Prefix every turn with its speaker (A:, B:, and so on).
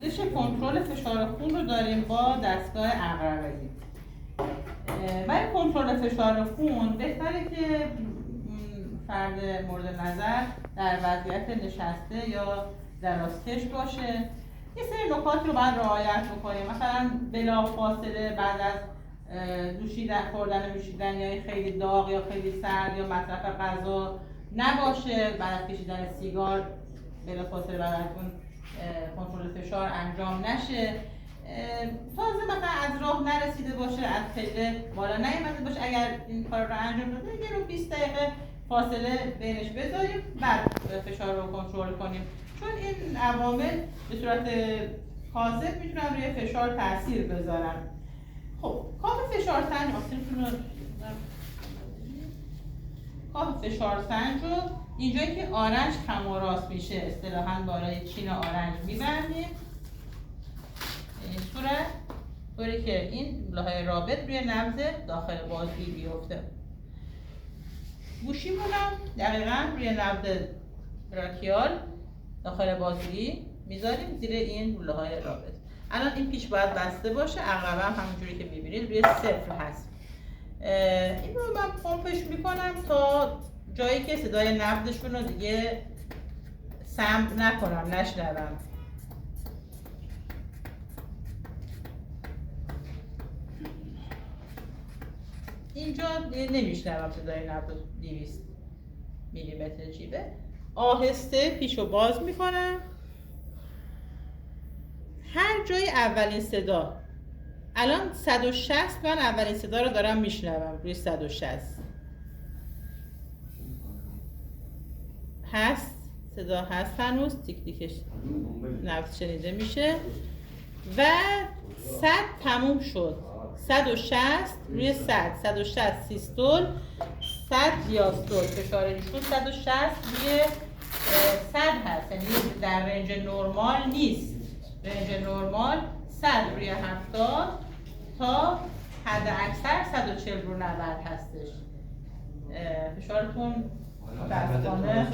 A: کنترل فشار خون رو داریم با دستگاه عقربگی. برای کنترل فشار خون بهتره که فرد مورد نظر در وضعیت نشسته یا درازکش باشه. یه سری نکات رو باید رعایت بکنیم، مثلا بلافاصله بعد از خوردن نوشیدن یا خیلی داغ یا خیلی سرد یا مصرف غذا نباشه. بعد از کشیدن سیگار بلافاصله بعد از اون کنترل فشار انجام نشه. تازه مثلا از راه نرسیده باشه، از پله بالا نیامده باشه، اگر این کار رو انجام داده یه رو 20 دقیقه فاصله بینش بذاریم، بعد فشار رو کنترل کنیم، چون این عوامل به صورت کاذب میتونن روی فشار تاثیر بذارن. خب کاف فشار سنج کاف فشار سنج رو اینجایی که آرنج کم و راست میشه اصطلاحاً بالای چین آرنج میبندیم این صورت، طوری که این لوحه رابط روی نبض داخل بازوی بیفته. گوشیمون هم دقیقاً روی نبض براکیال داخل بازوی میذاریم زیر این لوحه رابط. الان این پیچ باید بسته باشه، عقربه هم همونجوری که میبینید روی صفر هست. این رو من پمپش میکنم تا جایی که صدای نبضشون رو دیگه سمع نکنم، نشنوم. اینجا نمیشنوم صدای نبض 200 میلیمتر جیبه. آهسته پیشو باز میکنم. هر جای اولین صدا، الان 160 من اولین صدا رو دارم میشنوم روی 160 هست، صدا هست هنوز، تیک تیکش نبض شنیده میشه و 100 تموم شد. 160 روی 160 سیستول، 100 دیاستول. فشار ایشون 160 روی 100 هست، یعنی در رنج نرمال نیست. رنج نرمال 100 روی 70 تا حد اکثر 140 رو 90 هستش. فشارتون متاسفانه